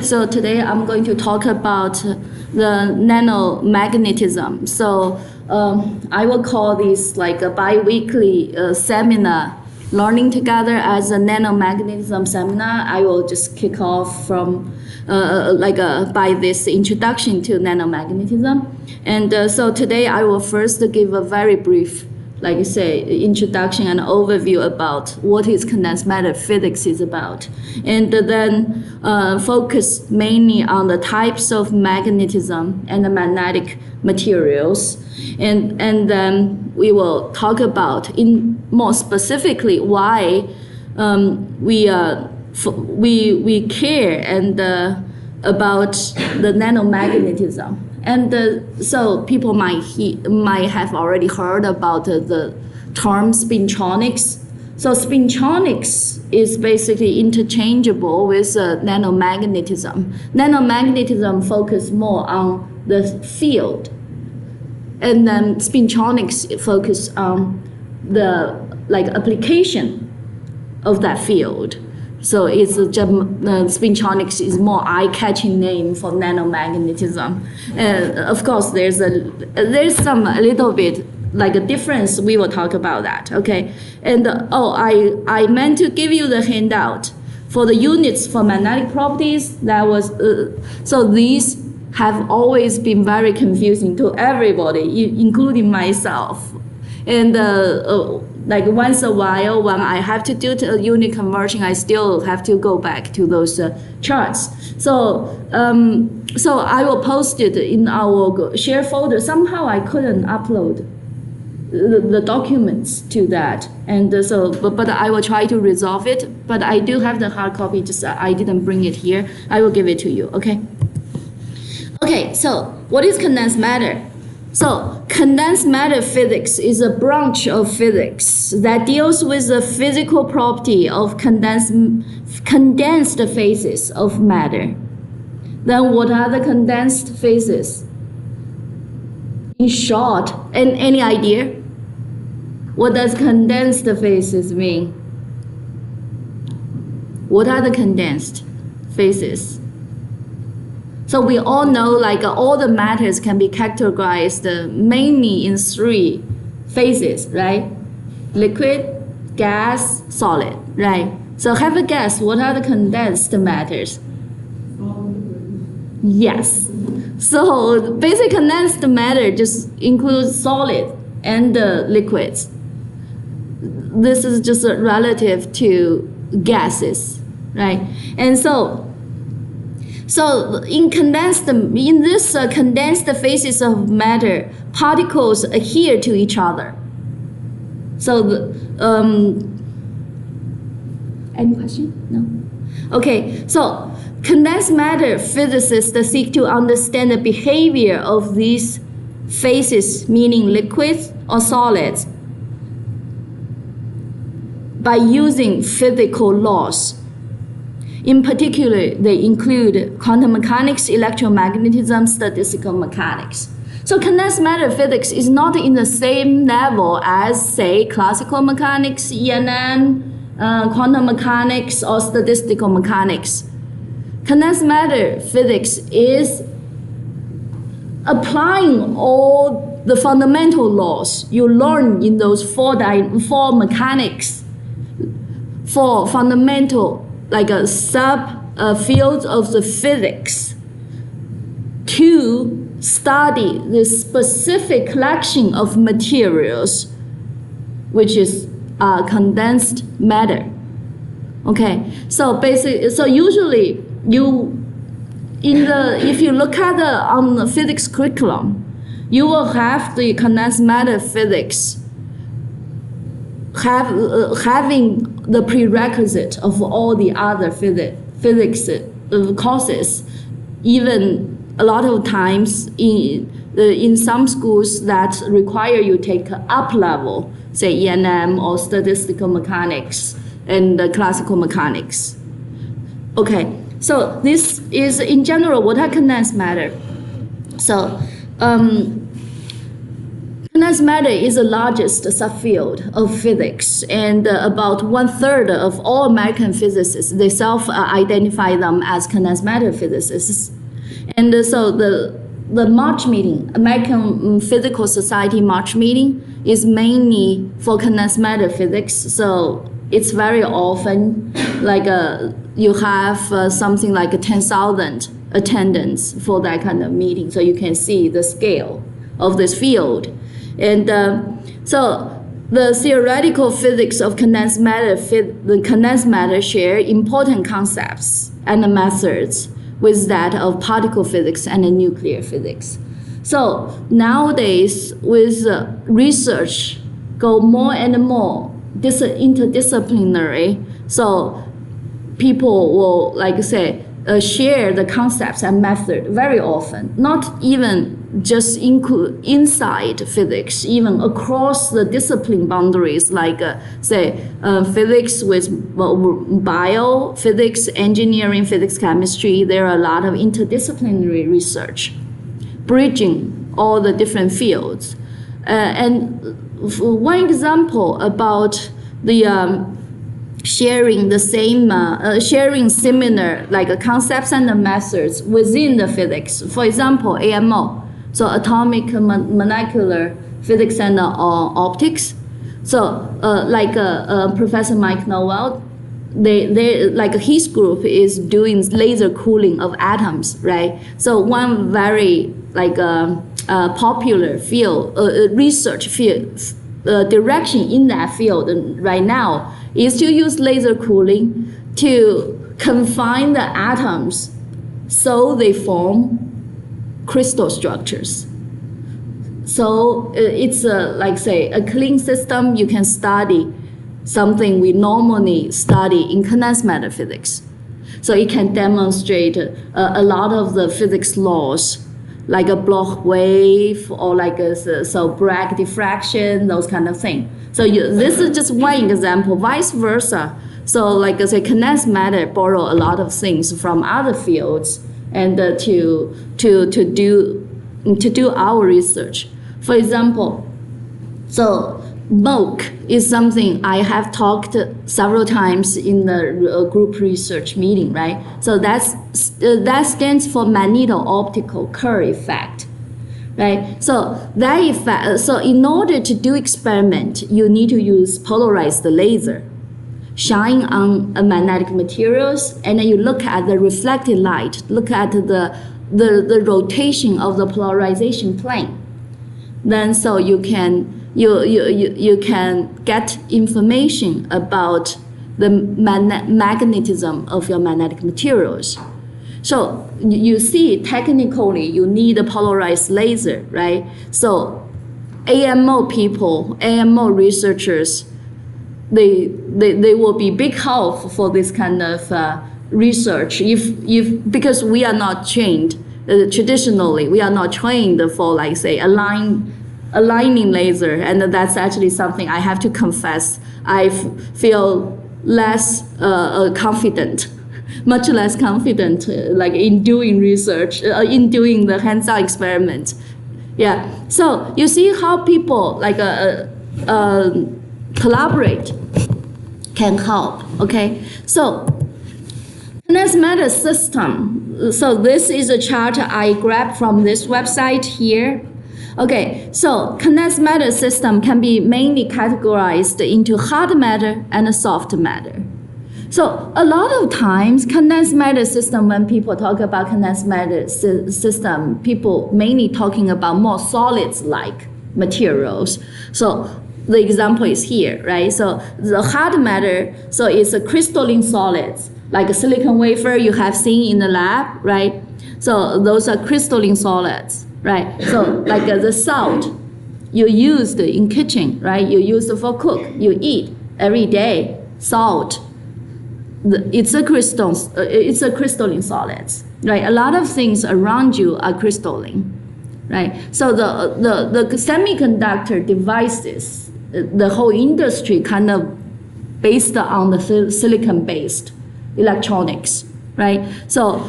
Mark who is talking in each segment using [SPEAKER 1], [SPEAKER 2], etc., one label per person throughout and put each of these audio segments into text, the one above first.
[SPEAKER 1] So today I'm going to talk about the nanomagnetism. So I will call this like a bi-weekly seminar, learning together as a nanomagnetism seminar. I will just kick off from by this introduction to nanomagnetism. And so today I will first give a very brief, like I say, introduction and overview about what is condensed matter physics is about. And then focus mainly on the types of magnetism and the magnetic materials. And then we will talk about, in more specifically, why we care and about the nanomagnetism. And so people might have already heard about the term spintronics. So spintronics is basically interchangeable with nanomagnetism. Nanomagnetism focuses more on the field, and then spintronics focus on the application of that field. So it's spintronics is more eye-catching name for nanomagnetism. Of course, there's a little bit like a difference. We will talk about that. Okay. And I meant to give you the handout for the units for magnetic properties. That was so these have always been very confusing to everybody, including myself. And like once a while, when I have to do the unit conversion, I still have to go back to those charts. So so I will post it in our share folder. Somehow I couldn't upload the documents to that, and so but I will try to resolve it. But I do have the hard copy. Just I didn't bring it here. I will give it to you. Okay. Okay. So what is condensed matter? So condensed matter physics is a branch of physics that deals with the physical property of condensed phases of matter. Then what are the condensed phases? In short, any idea? What does condensed phases mean? What are the condensed phases? So we all know like all the matters can be categorized mainly in three phases, right? Liquid, gas, solid, right? So have a guess, what are the condensed matters? Yes. So basic condensed matter just includes solid and liquids. This is just relative to gases, right? And so in this condensed phases of matter, particles adhere to each other. So any question? No? Okay, so condensed matter physicists seek to understand the behavior of these phases, meaning liquids or solids, by using physical laws. In particular, they include quantum mechanics, electromagnetism, statistical mechanics. So condensed matter physics is not in the same level as, say, classical mechanics, ENM, quantum mechanics, or statistical mechanics. Condensed matter physics is applying all the fundamental laws you learn in those four mechanics, four fundamental like a fields of the physics, to study the specific collection of materials, which is condensed matter. Okay, so basically, so usually if you look at on the physics curriculum, you will have the condensed matter physics having the prerequisite of all the other physics courses. Even a lot of times in some schools that require you take up level, say ENM or statistical mechanics and classical mechanics. Okay, so this is in general what are condensed matter. So Condensed matter is the largest subfield of physics, and about 1/3 of all American physicists, they self-identify them as condensed matter physicists. And so the March meeting, American Physical Society March meeting, is mainly for condensed matter physics. So it's very often like you have something like 10,000 attendance for that kind of meeting. So you can see the scale of this field. And so the theoretical physics of condensed matter, the condensed matter share important concepts and methods with that of particle physics and nuclear physics. So nowadays, with research go more and more interdisciplinary, so people will, like say, share the concepts and method very often, not even just inside physics, even across the discipline boundaries, like physics with biophysics, engineering, physics, chemistry. There are a lot of interdisciplinary research, bridging all the different fields. And one example about the sharing the same, sharing similar like concepts and methods within the physics. For example, AMO, so atomic molecular physics and optics. So Professor Mike Nowell, they like his group is doing laser cooling of atoms, right? So one very popular field, research field, direction in that field right now is to use laser cooling to confine the atoms so they form crystal structures. So it's a clean system. You can study something we normally study in condensed matter physics. So it can demonstrate a lot of the physics laws, like a Bloch wave or Bragg diffraction, those kind of things. So this is just one example. Vice versa. So condensed matter borrow a lot of things from other fields and to do our research. For example, so MOOC is something I have talked several times in the group research meeting, right? So that stands for magneto-optical Kerr effect, right? So that effect. So in order to do experiment, you need to use polarized laser, shine on magnetic materials, and then you look at the reflected light, look at the rotation of the polarization plane. Then so you can get information about the magnetism of your magnetic materials. So you see, technically, you need a polarized laser, right? So AMO people, AMO researchers, they will be big help for this kind of research because we are not trained traditionally. We are not trained for aligning laser, and that's actually something I have to confess. I feel less confident, much less confident, in doing research, in doing the hands-on experiment. Yeah. So you see how people collaborate can help. Okay. So condensed matter system. So this is a chart I grabbed from this website here. Okay, so condensed matter system can be mainly categorized into hard matter and soft matter. So a lot of times, condensed matter system, when people talk about condensed matter system, people mainly talking about more solids-like materials. So the example is here, right? So the hard matter, so it's a crystalline solids, like a silicon wafer you have seen in the lab, right? So those are crystalline solids. Right, so the salt you used in kitchen, right? You use it for cook. You eat every day. Salt, it's a crystalline solids, right? A lot of things around you are crystalline, right? So the semiconductor devices, the whole industry kind of based on the silicon-based electronics, right? So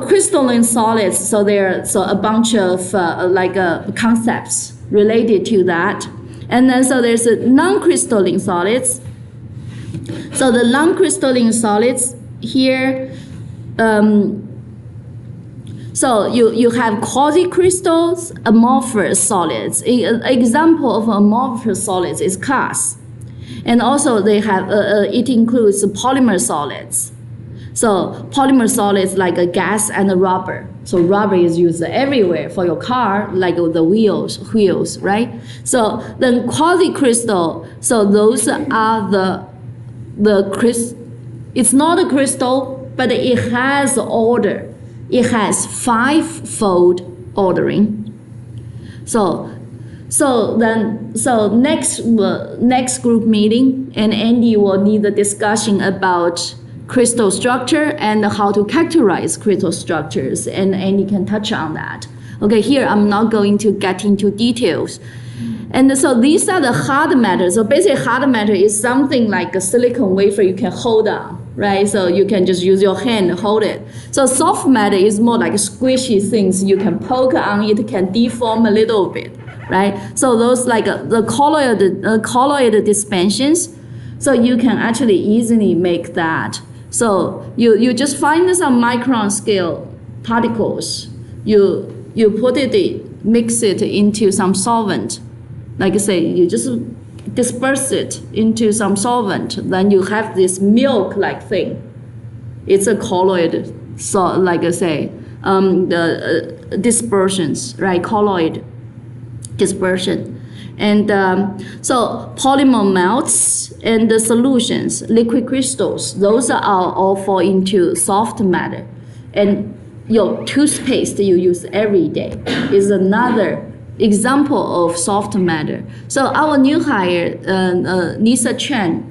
[SPEAKER 1] crystalline solids. So there are a bunch of concepts related to that. And then so there's a non-crystalline solids. So the non-crystalline solids here, so you have quasi-crystals, amorphous solids. An example of amorphous solids is glass. And also they have, it includes polymer solids. So polymer solids like a gas and a rubber. So rubber is used everywhere for your car, like the wheels, right? So then quasi-crystal, so those are it's not a crystal, but it has order. It has five-fold ordering. So next group meeting, and Andy will need a discussion about crystal structure and how to characterize crystal structures, and Andy can touch on that. Okay, here I'm not going to get into details. And so these are the hard matter. So basically hard matter is something like a silicon wafer you can hold on, right? So you can just use your hand to hold it. So soft matter is more like squishy things you can poke on, it can deform a little bit, right? So those like the colloid dispensions, so you can actually easily make that. So you just find some micron scale particles, you put it, mix it into some solvent. Like I say, you just disperse it into some solvent, then you have this milk-like thing. It's a colloid, so like I say, the dispersions, right? Colloid dispersion. And so polymer melts and the solutions, liquid crystals, those are all fall into soft matter. And your toothpaste you use every day is another example of soft matter. So our new hire, Lisa Chen,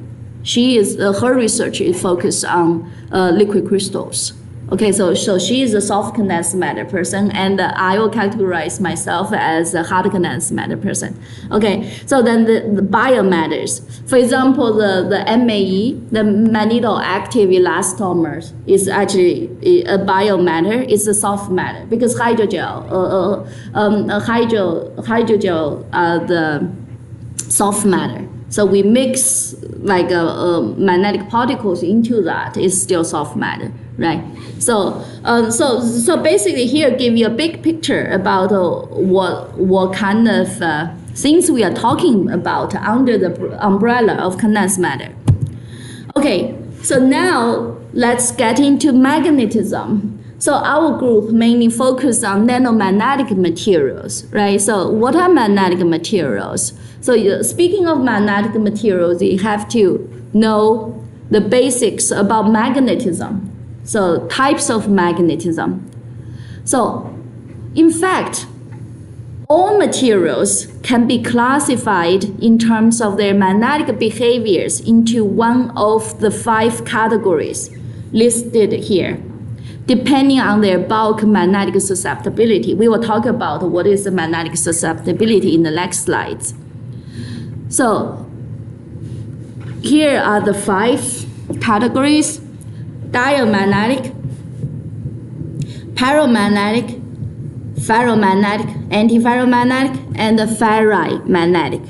[SPEAKER 1] her research is focused on liquid crystals. Okay, so she is a soft condensed matter person, and I will categorize myself as a hard condensed matter person. Okay, so then the biomatters. For example, the MAE, the magneto-active elastomers, is actually a biomatter. It's a soft matter because hydrogel are the soft matter. So we mix like magnetic particles into that. It's still soft matter, right? So basically here give you a big picture about what kind of things we are talking about under the umbrella of condensed matter. Okay, so now let's get into magnetism. So our group mainly focused on nanomagnetic materials, right? So what are magnetic materials? So speaking of magnetic materials, you have to know the basics about magnetism. So types of magnetism. So in fact, all materials can be classified in terms of their magnetic behaviors into one of the 5 categories listed here, depending on their bulk magnetic susceptibility. We will talk about what is the magnetic susceptibility in the next slides. So here are the 5 categories: diamagnetic, paramagnetic, ferromagnetic, antiferromagnetic, and the ferrimagnetic.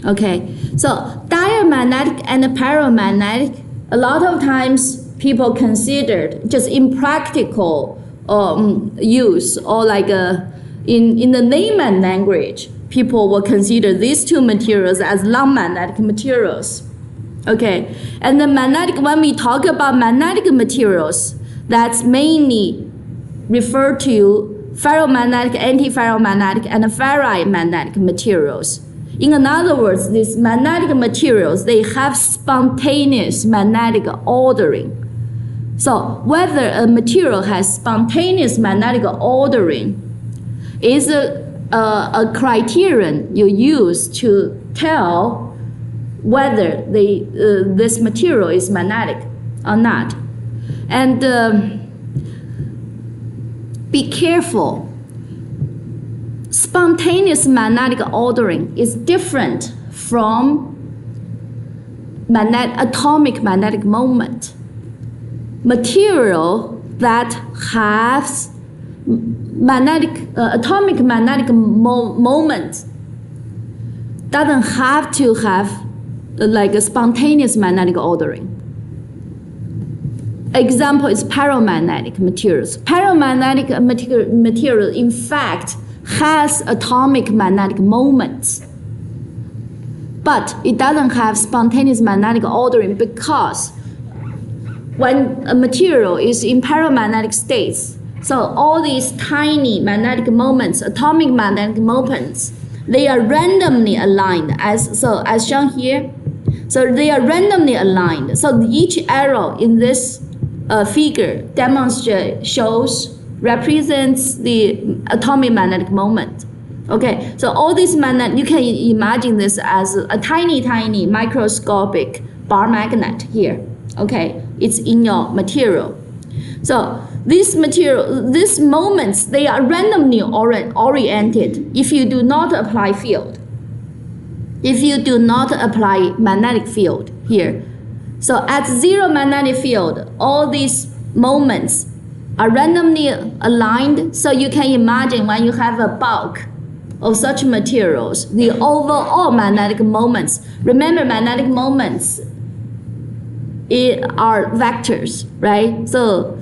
[SPEAKER 1] Okay, so diamagnetic and paramagnetic, a lot of times people considered just impractical use, or like in the layman language, people will consider these 2 materials as non-magnetic materials. Okay, and the magnetic, when we talk about magnetic materials, that's mainly referred to ferromagnetic, antiferromagnetic, and ferrimagnetic materials. In other words, these magnetic materials, they have spontaneous magnetic ordering. So whether a material has spontaneous magnetic ordering is a criterion you use to tell whether this material is magnetic or not. And be careful. Spontaneous magnetic ordering is different from atomic magnetic moment. Material that has atomic magnetic moment doesn't have to have like a spontaneous magnetic ordering. Example is paramagnetic materials. Paramagnetic material, in fact, has atomic magnetic moments, but it doesn't have spontaneous magnetic ordering because when a material is in paramagnetic states, so all these tiny magnetic moments, atomic magnetic moments, they are randomly aligned as shown here. So they are randomly aligned. So each arrow in this figure represents the atomic magnetic moment. Okay, so all these you can imagine this as a tiny microscopic bar magnet here. Okay, it's in your material. So these moments, they are randomly oriented if you do not apply field. If you do not apply magnetic field here. So at zero magnetic field, all these moments are randomly aligned. So you can imagine when you have a bulk of such materials, the overall magnetic moments, remember magnetic moments are vectors, right? So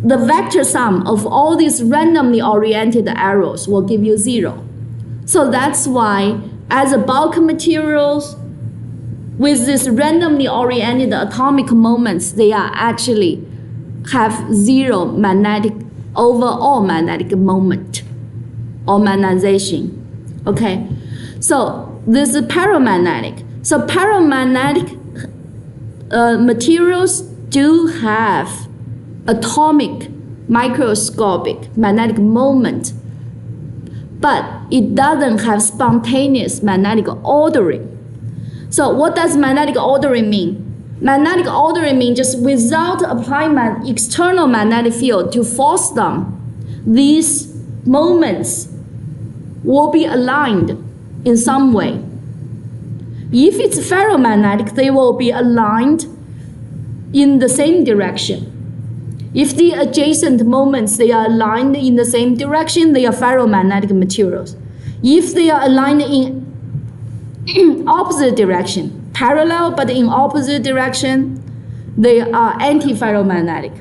[SPEAKER 1] the vector sum of all these randomly oriented arrows will give you 0. So that's why as a bulk materials with this randomly oriented atomic moments, they are actually have 0 magnetic overall magnetic moment or magnetization. Okay, so this is paramagnetic. So paramagnetic materials do have atomic microscopic magnetic moment, but it doesn't have spontaneous magnetic ordering. So what does magnetic ordering mean? Magnetic ordering means just without applying external magnetic field to force them, these moments will be aligned in some way. If it's ferromagnetic, they will be aligned in the same direction. If the adjacent moments, they are aligned in the same direction, they are ferromagnetic materials. If they are aligned in opposite direction, parallel but in opposite direction, they are antiferromagnetic.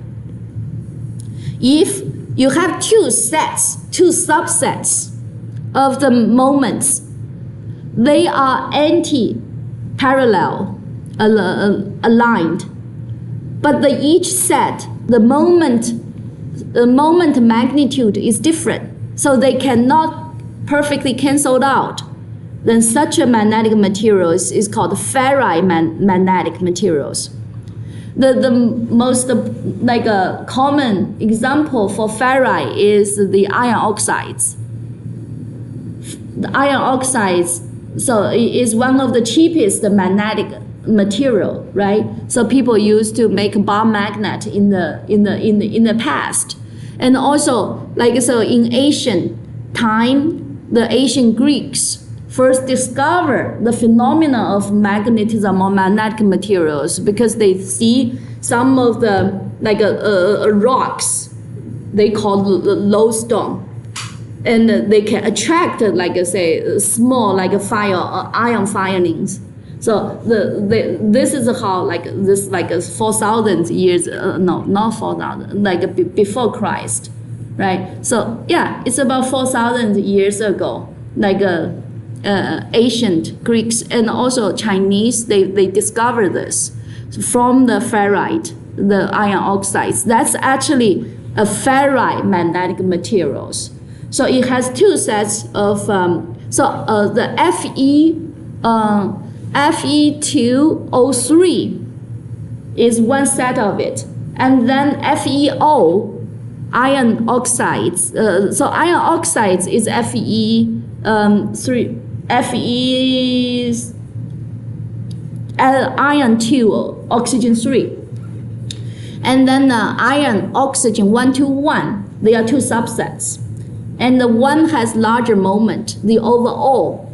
[SPEAKER 1] If you have two subsets of the moments, they are anti-parallel aligned, but each set, the moment magnitude is different, so they cannot perfectly cancel out. Then such a magnetic material is called ferrimagnetic materials. The most common example for ferrite is the iron oxides. The iron oxides, so it is one of the cheapest magnetic material, right? So people used to make bar magnet in the past, and also so in ancient time, the ancient Greeks first discovered the phenomena of magnetism or magnetic materials because they see some of the rocks they call lodestone, and they can attract small iron filings. So this is how 4,000 years not 4,000 before Christ, right? So yeah, it's about 4,000 years ago, ancient Greeks and also Chinese, they discovered this from the ferrite, the iron oxides. That's actually a ferrite magnetic materials. So it has two sets of the Fe2O3 is one set of it, and then FeO, iron oxides. So iron oxides is Fe is iron 2, oxygen 3. And then iron oxygen 1, 2, 1. They are two subsets. And the one has larger moment. The overall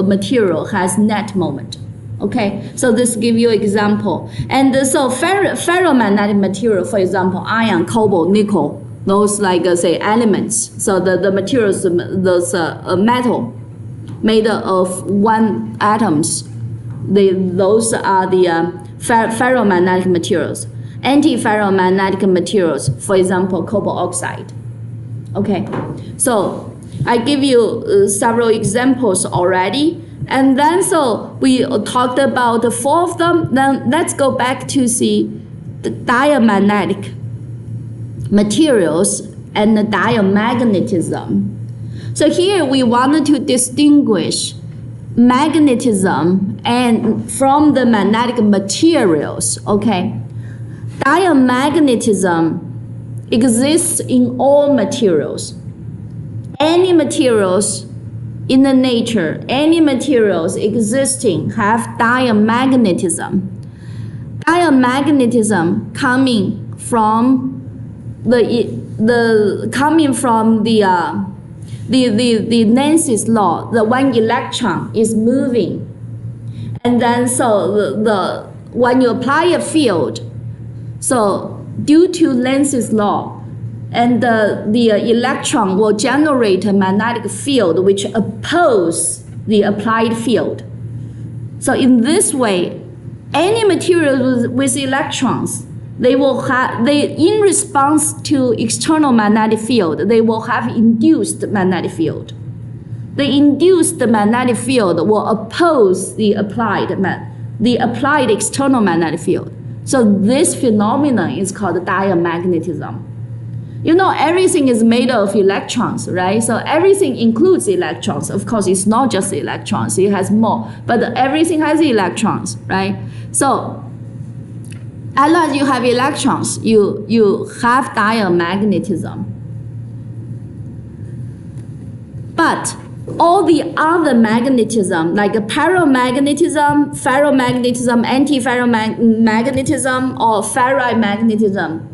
[SPEAKER 1] material has net moment. Okay, so this give you example. And so ferromagnetic material, for example, iron, cobalt, nickel, those like say elements. So the materials, those metal made of one atoms, those are the ferromagnetic materials. Antiferromagnetic materials, for example, cobalt oxide. Okay, so I give you several examples already. And then so we talked about the 4 of them. Then let's go back to see the diamagnetic materials and the diamagnetism. So here we wanted to distinguish magnetism and from the magnetic materials. Okay, diamagnetism exists in all materials. Any materials in the nature, any materials existing have diamagnetism. Diamagnetism coming from the Nance's law. The one electron is moving, and then so when you apply a field, so due to Nance's law, and the electron will generate a magnetic field which opposes the applied field. So in this way, any material with electrons, in response to external magnetic field, they will have induced magnetic field. The induced magnetic field will oppose the applied external magnetic field. So this phenomenon is called diamagnetism. You know, everything is made of electrons, right? So everything includes electrons. Of course, it's not just electrons, it has more, but everything has electrons, right? So as long as you have electrons, you have diamagnetism. But all the other magnetism, like paramagnetism, ferromagnetism, antiferromagnetism, or ferrimagnetism,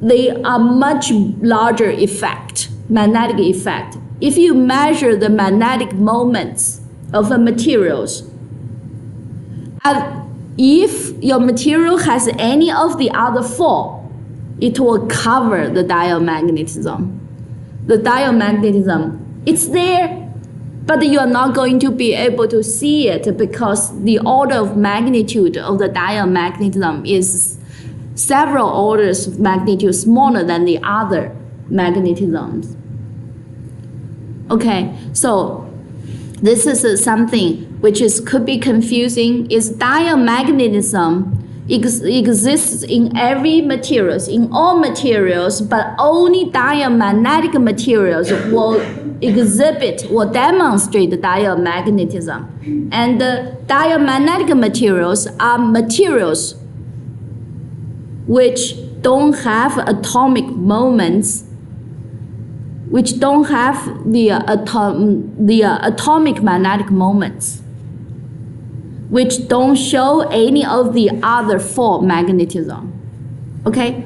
[SPEAKER 1] they are much larger effect, magnetic effect. If you measure the magnetic moments of the materials, if your material has any of the other 4, it will cover the diamagnetism. The diamagnetism, it's there, but you are not going to be able to see it because the order of magnitude of the diamagnetism is several orders of magnitude smaller than the other magnetisms. Okay, so this is something which could be confusing. Is diamagnetism exists in every materials, in all materials, but only diamagnetic materials will demonstrate diamagnetism. And the diamagnetic materials are materials which don't have atomic moments, which don't have the atomic magnetic moments, which don't show any of the other 4 magnetism. Okay?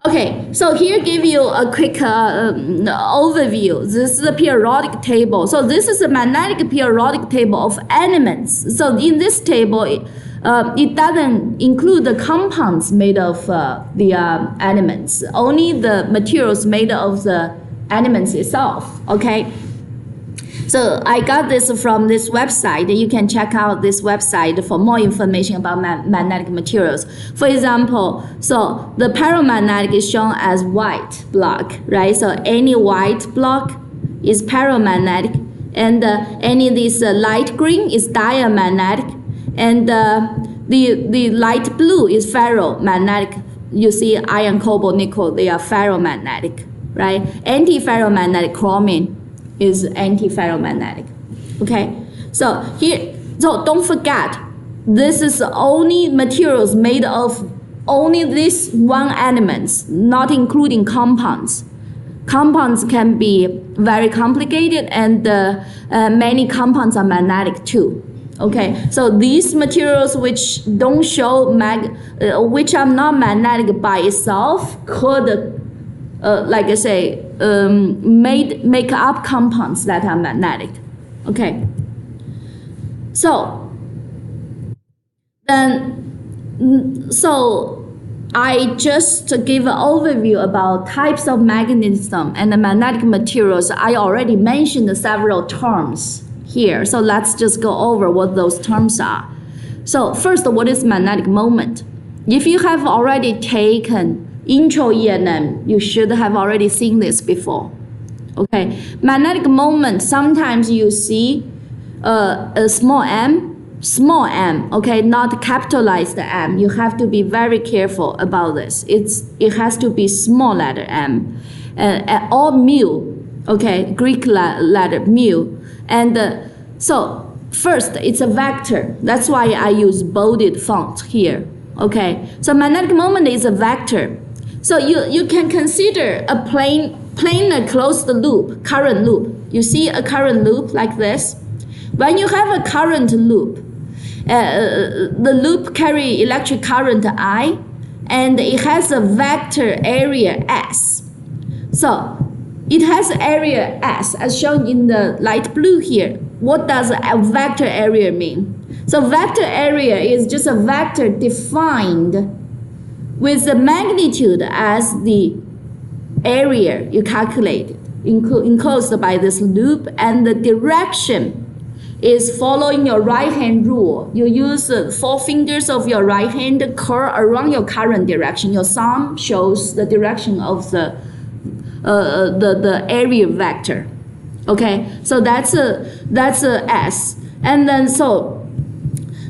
[SPEAKER 1] Okay, so here give you a quick overview. This is the periodic table. So this is a magnetic periodic table of elements. So in this table, it doesn't include the compounds made of the elements, only the materials made of the elements itself, okay? So I got this from this website. You can check out this website for more information about magnetic materials. For example, so the paramagnetic is shown as white block, right? So any white block is paramagnetic, and any of this light green is diamagnetic, and the light blue is ferromagnetic. You see iron, cobalt, nickel, they are ferromagnetic, right? Antiferromagnetic chromium is antiferromagnetic. Okay, so here, so don't forget, this is only materials made of only these 1 elements, not including compounds. Compounds can be very complicated, and many compounds are magnetic too. Okay, so these materials which don't show which are not magnetic by itself could, like I say, make up compounds that are magnetic. Okay, so then, so I just give an overview about types of magnetism and the magnetic materials. I already mentioned several terms here, so let's just go over what those terms are. So first, what is magnetic moment? If you have already taken intro E&M, you should have already seen this before. Okay, magnetic moment, sometimes you see a small m, okay, not capitalized M. You have to be very careful about this. It has to be small letter m, or mu, okay, Greek letter mu. And so first, it's a vector. That's why I use bolded font here, okay. So magnetic moment is a vector. So you can consider a planar closed loop, current loop. You see a current loop like this? When you have a current loop, the loop carry electric current I, and it has a vector area S. So it has area S as shown in the light blue here. What does a vector area mean? So vector area is just a vector defined with the magnitude as the area you calculated, enclosed by this loop, and the direction is following your right hand rule. You use the 4 fingers of your right hand curl around your current direction. Your thumb shows the direction of the area vector. Okay, so that's a S. And then so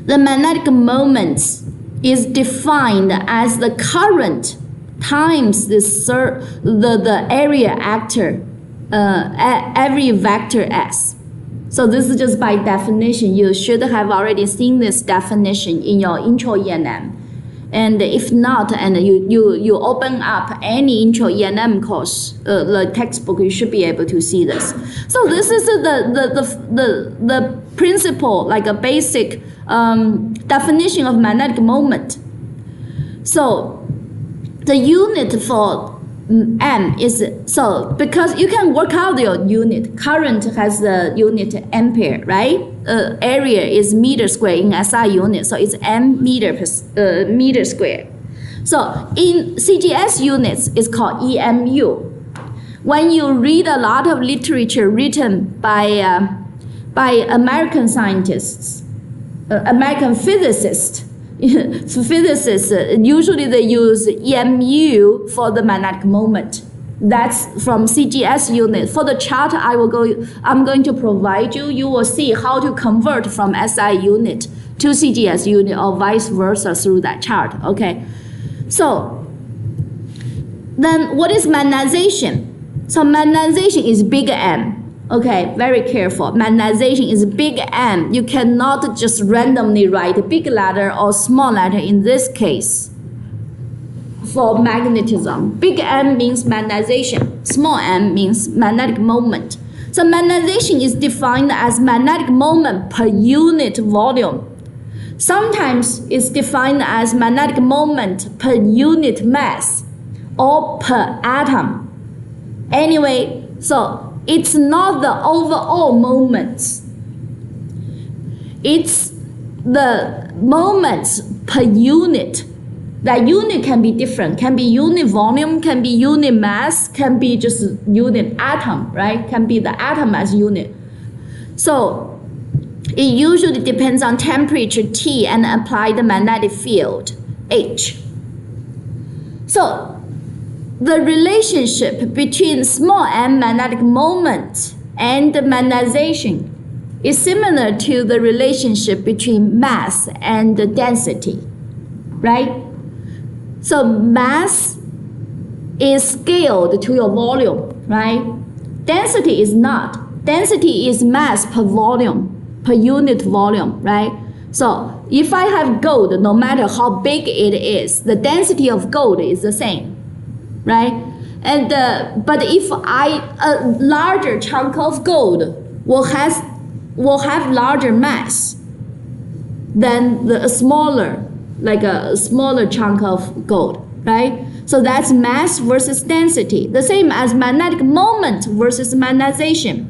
[SPEAKER 1] the magnetic moment is defined as the current times the area actor, every vector S. So this is just by definition. You should have already seen this definition in your intro E&M. And if not, and you open up any intro E&M course, the textbook, you should be able to see this. So this is the principle, like a basic definition of magnetic moment. So the unit for M is, so because you can work out your unit. Current has the unit ampere, right? Area is meter square in SI unit, so it's M meter per meter square. So in CGS units, it's called EMU. When you read a lot of literature written by American scientists, American physicists, physicists, usually they use EMU for the magnetic moment. That's from CGS unit. For the chart I'm going to provide you, you will see how to convert from SI unit to CGS unit or vice versa through that chart, okay? So then what is magnetization? So magnetization is big M. Okay, very careful. Magnetization is big M. You cannot just randomly write a big letter or small letter in this case for magnetism. Big M means magnetization. Small m means magnetic moment. So magnetization is defined as magnetic moment per unit volume. Sometimes it's defined as magnetic moment per unit mass or per atom. Anyway, so it's not the overall moments. It's the moments per unit. That unit can be different, can be unit volume, can be unit mass, can be just unit atom, right? Can be the atom as unit. So it usually depends on temperature T and applied magnetic field, H. So the relationship between small m magnetic moment and magnetization is similar to the relationship between mass and density, right? So mass is scaled to your volume, right? Density is not. Density is mass per volume, per unit volume, right? So if I have gold, no matter how big it is, the density of gold is the same, right? And but if a larger chunk of gold will have larger mass than the smaller, like a smaller chunk of gold, right? So that's mass versus density, the same as magnetic moment versus magnetization.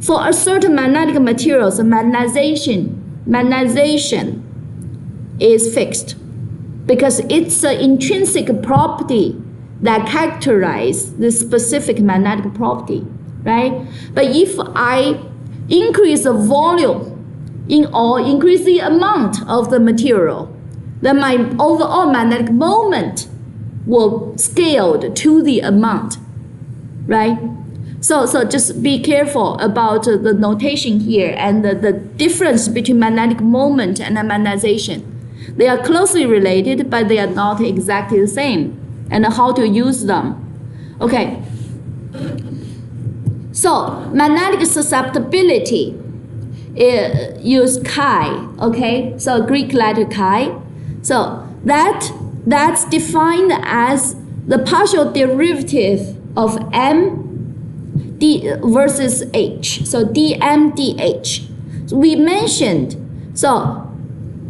[SPEAKER 1] For a certain magnetic materials, magnetization is fixed, because it's an intrinsic property that characterizes the specific magnetic property, right? But if I increase the volume or increase the amount of the material, then my overall magnetic moment will scaled to the amount, right? So just be careful about the notation here and the difference between magnetic moment and magnetization. They are closely related, but they are not exactly the same, and how to use them. Okay. So magnetic susceptibility use chi, okay? So Greek letter chi. So that's defined as the partial derivative of m d versus h. So dm dh. So we mentioned, so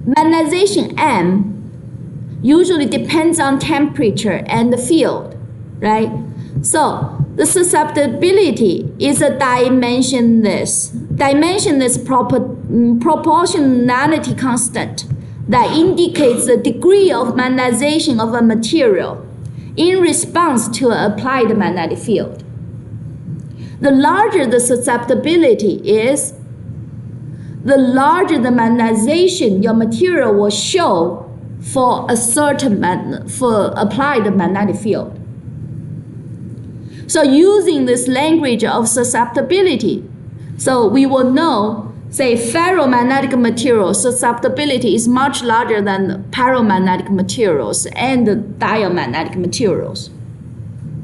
[SPEAKER 1] magnetization m usually depends on temperature and the field, right? So the susceptibility is a dimensionless proportionality constant that indicates the degree of magnetization of a material in response to an applied magnetic field. The larger the susceptibility is, the larger the magnetization your material will show for a certain applied magnetic field. So using this language of susceptibility, so we will know, say, ferromagnetic material susceptibility is much larger than paramagnetic materials and diamagnetic materials,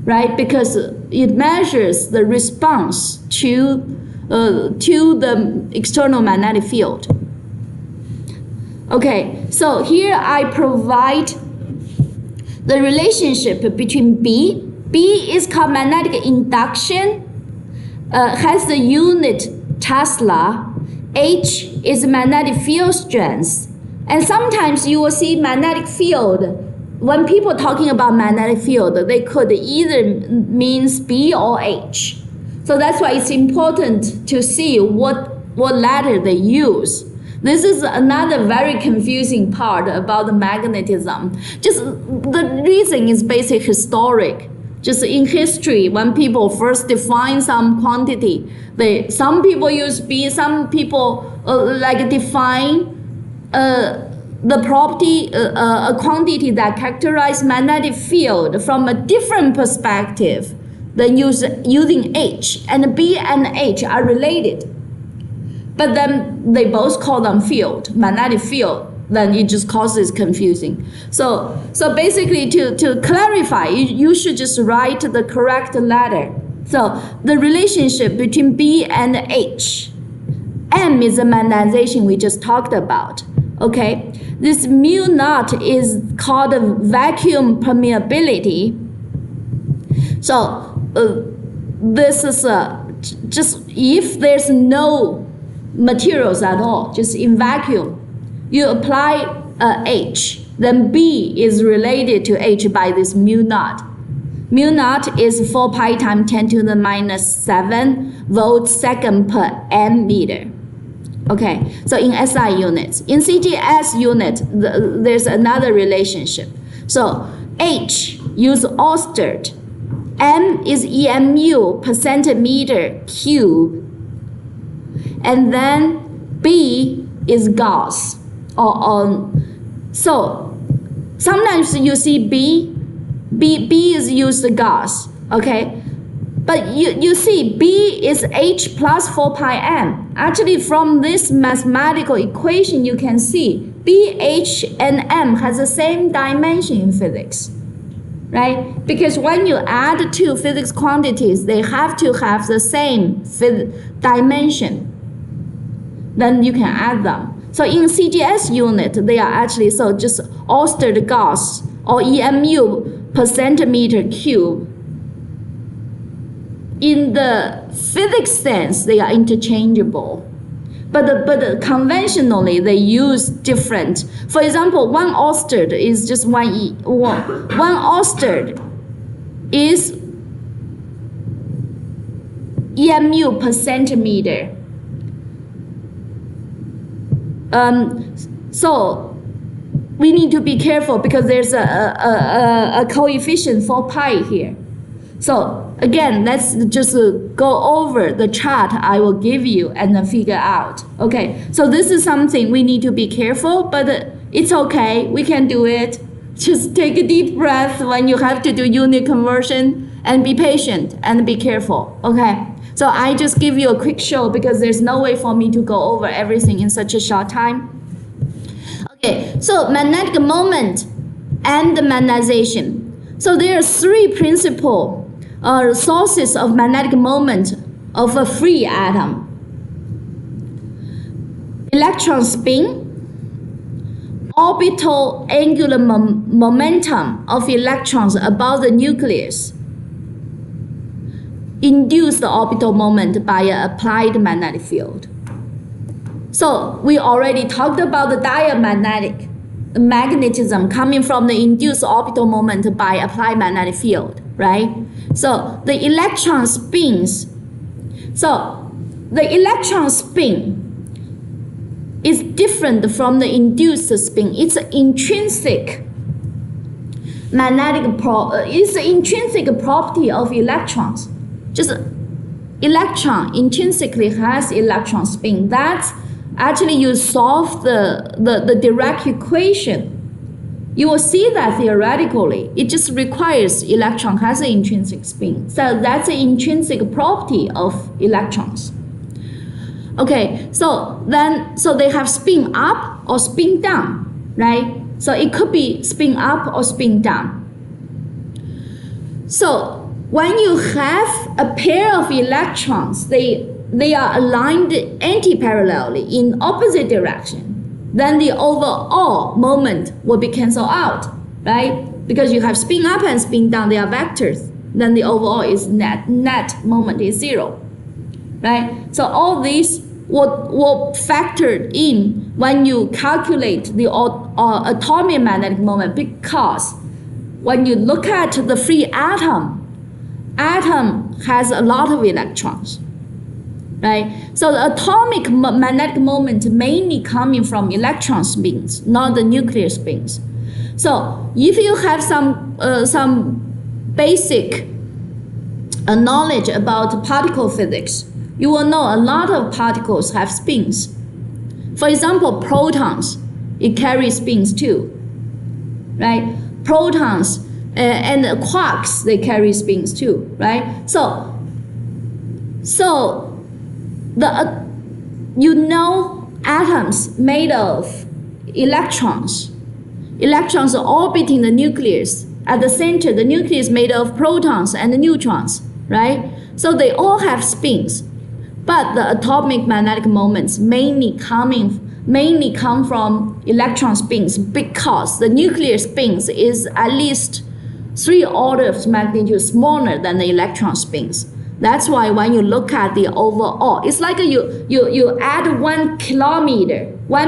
[SPEAKER 1] right? Because it measures the response to the external magnetic field. Okay, so here I provide the relationship between B. B is called magnetic induction, has the unit Tesla. H is magnetic field strength. And sometimes you will see magnetic field. When people talking about magnetic field, they could either means B or H. So that's why it's important to see what letter they use. This is another very confusing part about the magnetism. Just the reason is basic historic. Just in history, when people first define some quantity, some people use B, some people define the property, a quantity that characterizes magnetic field from a different perspective than using H. And B and H are related. But then they both call them field, magnetic field. Then it just causes confusing. So basically to clarify, you should just write the correct letter. So the relationship between B and H. M is the magnetization we just talked about. Okay, this mu naught is called vacuum permeability. So this is just if there's no materials at all, just in vacuum, you apply H, then B is related to H by this mu naught. Mu naught is 4 pi times 10 to the minus 7 volts second per m meter. Okay, so in SI units. In CGS unit, there's another relationship. So H use Oersted. M is EMU per centimeter cube. And then B is Gauss. So sometimes you see B is used Gauss, okay? But you see B is H plus 4 pi m. Actually from this mathematical equation you can see B, H, and M has the same dimension in physics, right? Because when you add two physics quantities, they have to have the same dimension. Then you can add them. So in CGS unit, they are actually just Oersted Gauss or EMU per centimeter cube. In the physics sense, they are interchangeable. But conventionally, they use different. For example, one Oersted is just one Oersted is EMU per centimeter. So we need to be careful because there's a coefficient for pi here. So again, let's just go over the chart I will give you and then figure out. Okay, so this is something we need to be careful, but it's okay, we can do it. Just take a deep breath when you have to do unit conversion and be patient and be careful, okay? So I just give you a quick show because there's no way for me to go over everything in such a short time. Okay, so magnetic moment and the magnetization. So there are three principal sources of magnetic moment of a free atom. Electron spin, orbital angular momentum of electrons about the nucleus, induce the orbital moment by an applied magnetic field. So we already talked about the diamagnetic magnetism coming from the induced orbital moment by applied magnetic field, right? So the electron spins. So the electron spin is different from the induced spin. It's an intrinsic it's an intrinsic property of electrons. Just electron intrinsically has electron spin. That's actually you solve the Dirac equation. You will see that theoretically. It just requires electron has an intrinsic spin. So that's an intrinsic property of electrons. Okay, so they have spin up or spin down, right? So it could be spin up or spin down. So when you have a pair of electrons, they are aligned anti-parallelly in opposite direction, then the overall moment will be cancelled out, right? Because you have spin up and spin down, they are vectors. Then the overall is net moment is zero, right? So all these will factor in when you calculate the atomic magnetic moment, because when you look at the free atom has a lot of electrons, right? So the atomic magnetic moment mainly coming from electron spins, not the nuclear spins. So if you have some basic knowledge about particle physics, you will know a lot of particles have spins. For example, protons, it carries spins too, right? Protons and quarks, they carry spins too, right? So atoms made of electrons. Electrons are orbiting the nucleus. At the center, the nucleus is made of protons and neutrons, right? So they all have spins. But the atomic magnetic moments mainly come from electron spins, because the nuclear spins is at least 3 orders of magnitude smaller than the electron spins. That's why when you look at the overall, it's like you add 1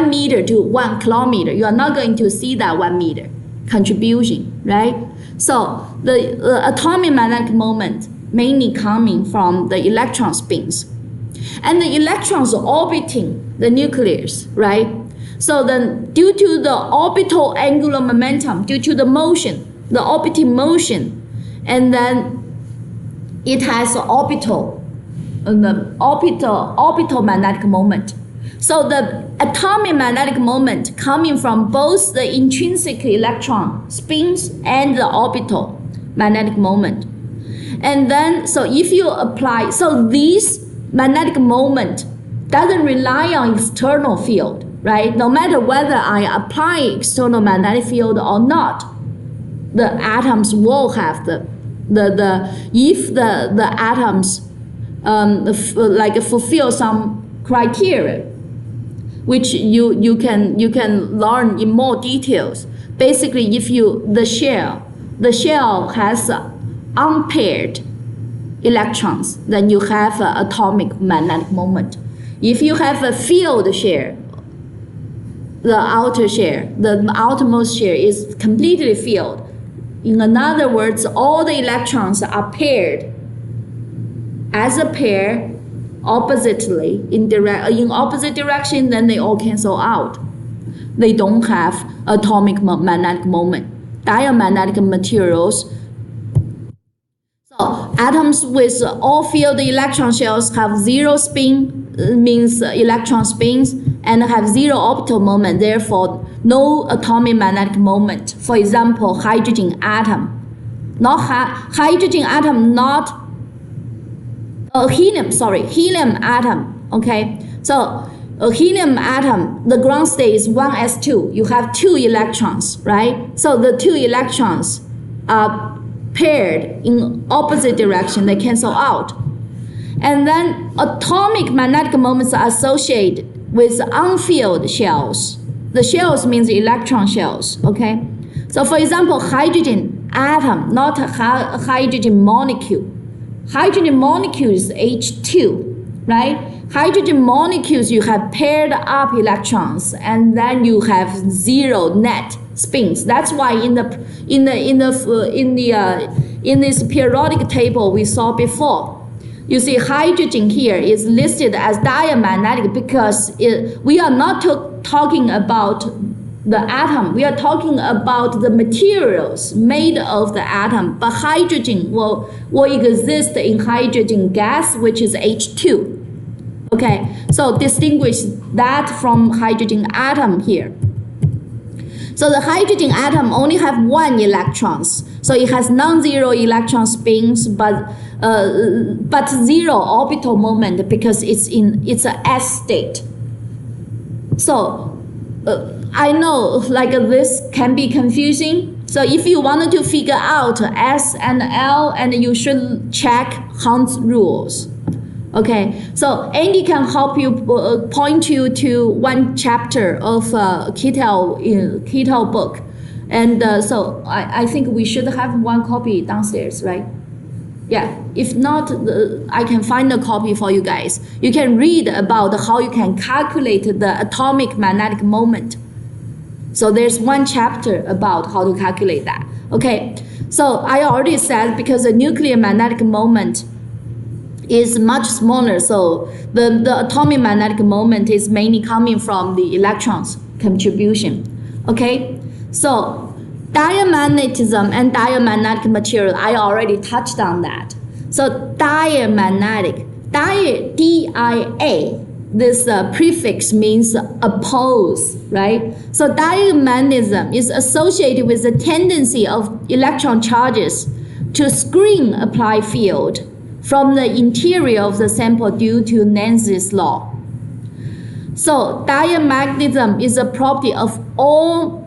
[SPEAKER 1] meter to 1 kilometer. You are not going to see that 1 meter contribution, right? So the atomic magnetic moment mainly coming from the electron spins. And the electrons are orbiting the nucleus, right? So then due to the orbital angular momentum, due to the motion, the orbiting motion, and then it has orbital magnetic moment. So the atomic magnetic moment coming from both the intrinsic electron spins and the orbital magnetic moment. And then, so if you apply, so this magnetic moment doesn't rely on external field, right? No matter whether I apply external magnetic field or not, the atoms will have if the atoms fulfill some criteria, which you can learn in more details. Basically, if the shell has unpaired electrons, then you have an atomic magnetic moment. If you have a field shell, the outermost shell is completely filled. In other words, all the electrons are paired as a pair oppositely in opposite direction, then they all cancel out. they don't have atomic magnetic moment. Diamagnetic materials, so atoms with all-filled electron shells have zero spin, means electron spins, and have zero orbital moment, therefore no atomic magnetic moment. For example, hydrogen atom. Not hydrogen atom, not helium atom, okay? So a helium atom, the ground state is 1s2. You have 2 electrons, right? So the 2 electrons are paired in opposite direction. They cancel out. And then atomic magnetic moments are associated with unfilled shells. The shells means electron shells, okay? So for example, hydrogen atom, not a hydrogen molecule. Hydrogen molecule is H2, right? Hydrogen molecules, you have paired up electrons, and then you have zero net spins. That's why in this periodic table we saw before, you see hydrogen here is listed as diamagnetic because we are not talking about the atom. We are talking about the materials made of the atom. But hydrogen will exist in hydrogen gas, which is H2. Okay, so distinguish that from hydrogen atom here. So the hydrogen atom only have 1 electrons. So it has non-zero electron spins, but 0 orbital moment because it's a S state. So I know like this can be confusing. So if you wanted to figure out S and L, and you should check Hund's rules. Okay, so Andy can help you point you to one chapter of Kittel book. And so I think we should have one copy downstairs, right? Yeah, if not, I can find a copy for you guys. You can read about how you can calculate the atomic magnetic moment. So there's one chapter about how to calculate that. Okay, so I already said because the nuclear magnetic moment is much smaller, so the atomic magnetic moment is mainly coming from the electrons contribution. Okay, so diamagnetism and diamagnetic material, I already touched on that. So diamagnetic, dia, this prefix means oppose, right? So diamagnetism is associated with the tendency of electron charges to screen applied field from the interior of the sample due to Nancy's law. So diamagnetism is a property of all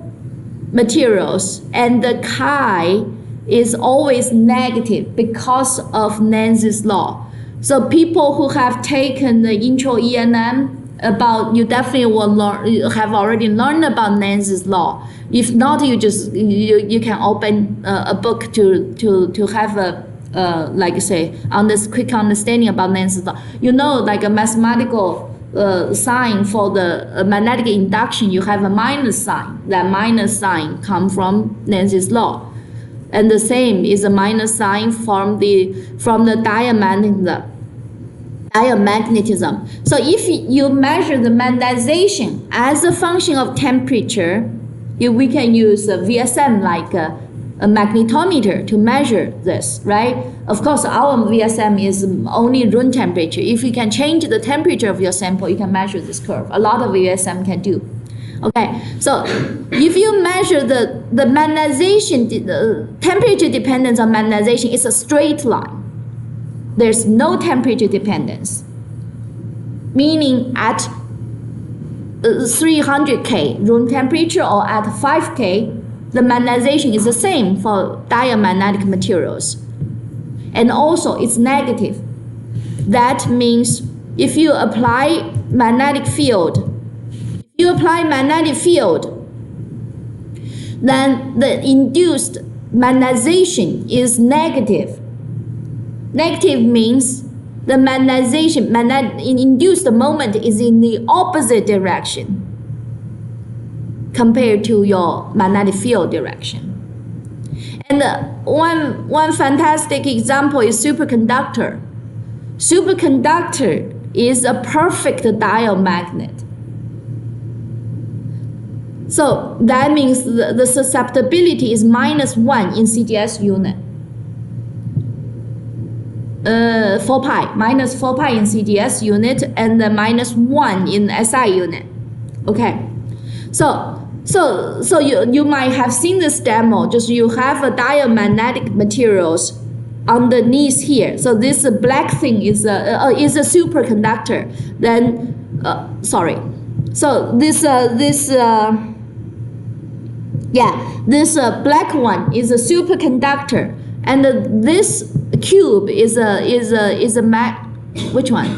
[SPEAKER 1] materials, and the chi is always negative because of Nancy's law. So people who have taken the intro E&M about, you definitely will learn, you have already learned about Nancy's law. If not, you can open a book to have a like say on this quick understanding about Nancy's law. You know, like a mathematical sign for the magnetic induction, you have a minus sign. That minus sign comes from Nancy's law, and the same is a minus sign from the diamagnetism. So if you measure the magnetization as a function of temperature, we can use a VSM like a magnetometer to measure this, right? Of course, our VSM is only room temperature. If you can change the temperature of your sample, you can measure this curve. A lot of VSM can do. Okay, so if you measure the magnetization, the temperature dependence on magnetization is a straight line. There's no temperature dependence, meaning at 300 K room temperature or at 5 K, the magnetization is the same for diamagnetic materials. And also it's negative. That means if you apply magnetic field, then the induced magnetization is negative. Negative means the magnetization, induced moment is in the opposite direction compared to your magnetic field direction. And one fantastic example is superconductor. Superconductor is a perfect diamagnet. So that means the susceptibility is -1 in CGS unit. 4 pi, -4 pi in CGS unit and -1 in SI unit. Okay, so you might have seen this demo. Just you have a diamagnetic materials underneath here. So this black thing is a superconductor. Then sorry. So this black one is a superconductor, and this cube is a which one?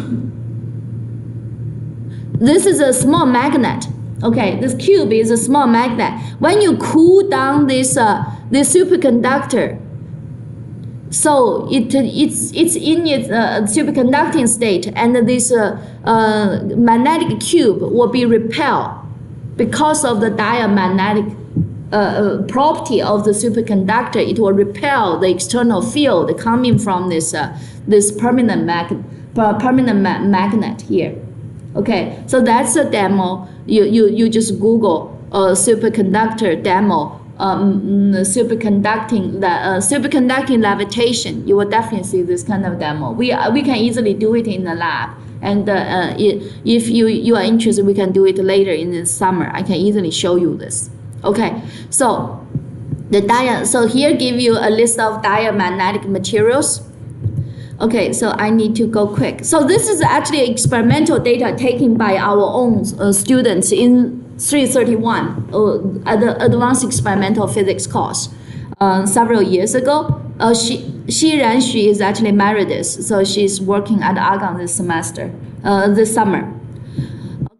[SPEAKER 1] This is a small magnet. Okay, this cube is a small magnet. When you cool down this superconductor, so it's in its superconducting state, and this magnetic cube will be repelled because of the diamagnetic property of the superconductor. It will repel the external field coming from this permanent magnet here. Okay, so that's a demo. You just Google superconductor demo, superconducting levitation. You will definitely see this kind of demo. We can easily do it in the lab, and if you are interested, we can do it later in the summer. I can easily show you this. Okay, so so here give you a list of diamagnetic materials. Okay, so I need to go quick. So this is actually experimental data taken by our own students in 331 at the Advanced Experimental Physics course several years ago. Xi Ranxu is actually emeritus, so she's working at Argonne this summer.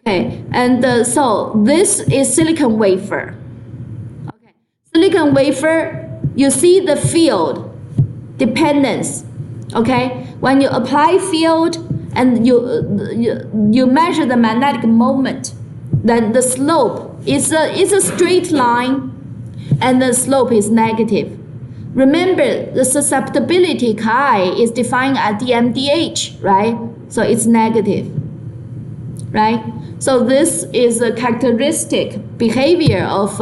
[SPEAKER 1] Okay, and so this is silicon wafer. Okay, silicon wafer, you see the field dependence. Okay, when you apply field and you measure the magnetic moment, then the slope is a straight line, and the slope is negative. Remember, the susceptibility chi is defined at dmdh, right? So it's negative, right? So this is a characteristic behavior of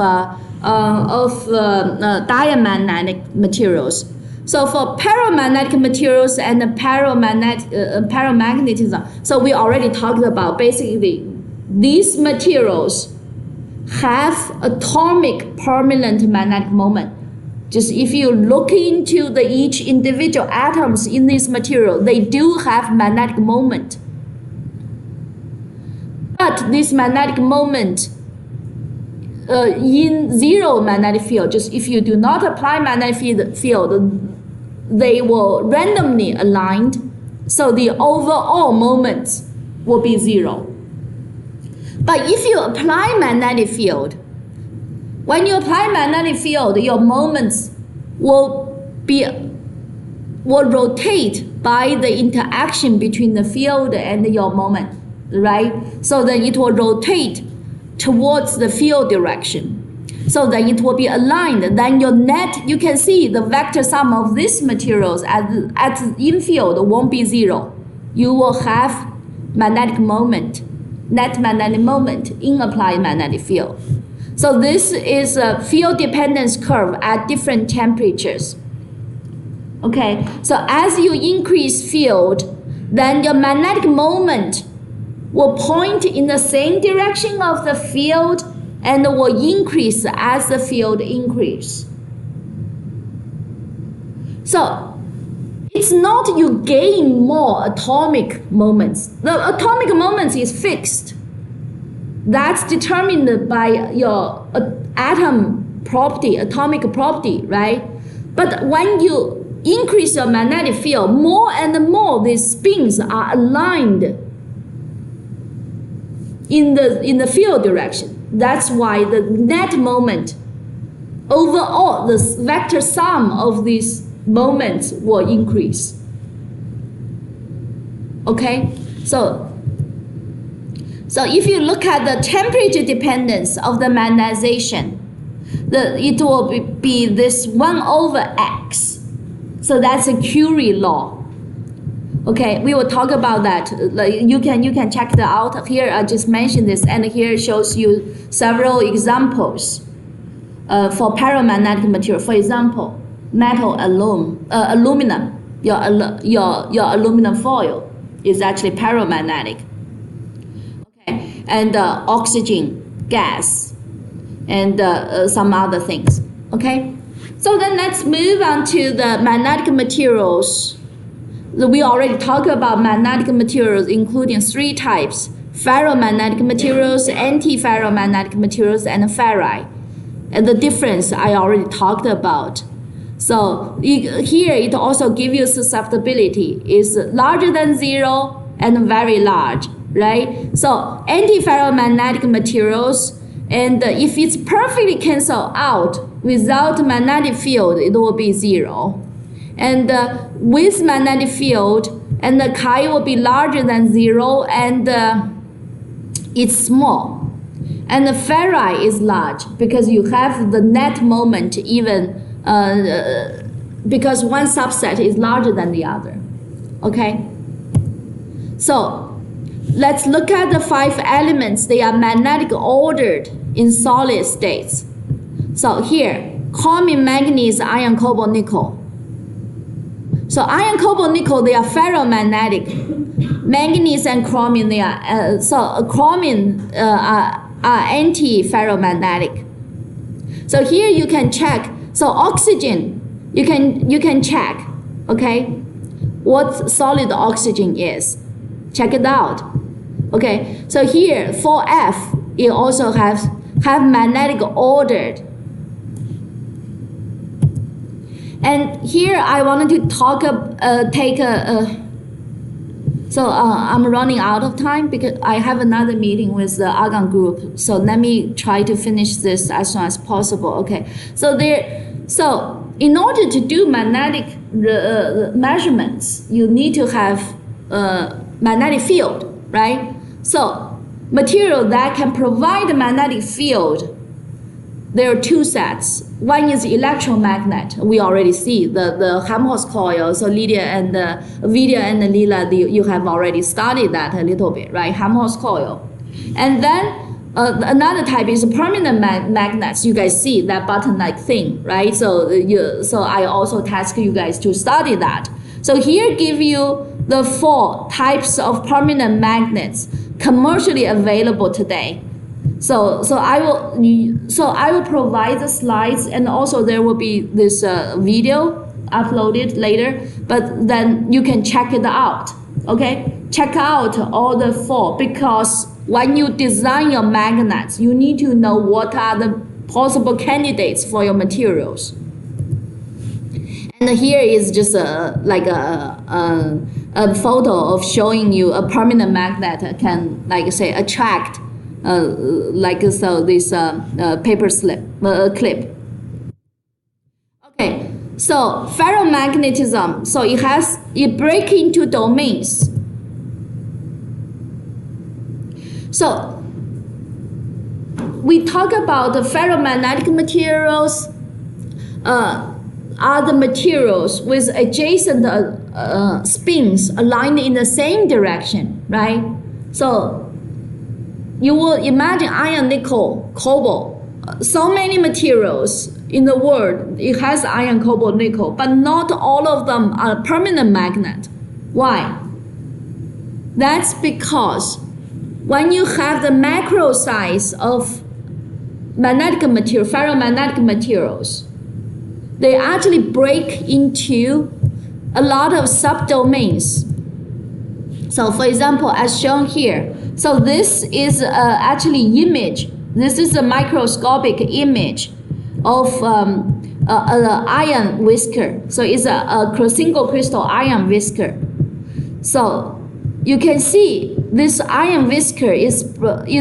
[SPEAKER 1] diamagnetic materials. So for paramagnetic materials and paramagnetism, so we already talked about basically these materials have atomic permanent magnetic moment. Just if you look into each individual atoms in this material, they do have magnetic moment. But this magnetic moment in zero magnetic field, just if you do not apply magnetic field, they will randomly aligned, so the overall moments will be zero. But if you apply magnetic field, when you apply magnetic field, your moments will rotate by the interaction between the field and your moment, right? So then it will rotate towards the field direction. So then it will be aligned. Then your net, you can see the vector sum of these materials at in field won't be zero. You will have magnetic moment, net magnetic moment in applied magnetic field. So this is a field dependence curve at different temperatures. Okay, so as you increase field, then your magnetic moment will point in the same direction of the field and will increase as the field increases. So it's not you gain more atomic moments. The atomic moments is fixed. That's determined by your atom property, atomic property, right? But when you increase your magnetic field, more and more these spins are aligned in the field direction. That's why the net moment, overall, the vector sum of these moments will increase. Okay, so if you look at the temperature dependence of the magnetization, it will be this 1/x. So that's a Curie law. Okay, we will talk about that. Like you can check it out. Here I just mentioned this, and here it shows you several examples for paramagnetic material. For example, metal aluminum. Your aluminum foil is actually paramagnetic. Okay, and oxygen gas, and some other things. Okay, so then let's move on to the magnetic materials. We already talked about magnetic materials, including 3 types: ferromagnetic materials, antiferromagnetic materials, and ferrite. And the difference I already talked about. So here it also gives you susceptibility is larger than 0 and very large, right? So antiferromagnetic materials, and if it's perfectly canceled out without magnetic field, it will be 0. And with magnetic field, and the chi will be larger than 0, and it's small. And the ferrite is large because you have the net moment even because one subset is larger than the other. Okay? So let's look at the 5 elements. They are magnetic ordered in solid states. So here, chromium, manganese, iron, cobalt, nickel. So iron, cobalt, nickel, they are ferromagnetic. Manganese and chromium, they are chromium are anti-ferromagnetic. So here you can check. So oxygen, you can check, okay, what solid oxygen is. Check it out. Okay. So here for F, it also have magnetic ordered. And here I wanted to talk, I'm running out of time because I have another meeting with the Argon group. So let me try to finish this as soon as possible. Okay. So in order to do magnetic measurements, you need to have magnetic field, right? So material that can provide a magnetic field, there are 2 sets. One is electromagnet. We already see the Helmholtz coil. So Vidya and Lila, you have already studied that a little bit, right? Helmholtz coil. And then another type is permanent magnets. You guys see that button-like thing, right? So I also task you guys to study that. So here give you the 4 types of permanent magnets commercially available today. So I will provide the slides, and also there will be this video uploaded later. But then you can check it out. Okay, check out all the 4, because when you design your magnets, you need to know what are the possible candidates for your materials. And here is just a photo of showing you a permanent magnet can, like say, attract this paper clip. Okay, so ferromagnetism. So it breaks into domains. So we talk about the ferromagnetic materials. Are the materials with adjacent spins aligned in the same direction, right? So you will imagine iron, nickel, cobalt. So many materials in the world, it has iron, cobalt, nickel, but not all of them are permanent magnet. Why? That's because when you have the macro size of magnetic material, ferromagnetic materials, they actually break into a lot of subdomains. So for example, as shown here, so this is actually image. This is a microscopic image of an iron whisker. So it's a single crystal iron whisker. So you can see this iron whisker is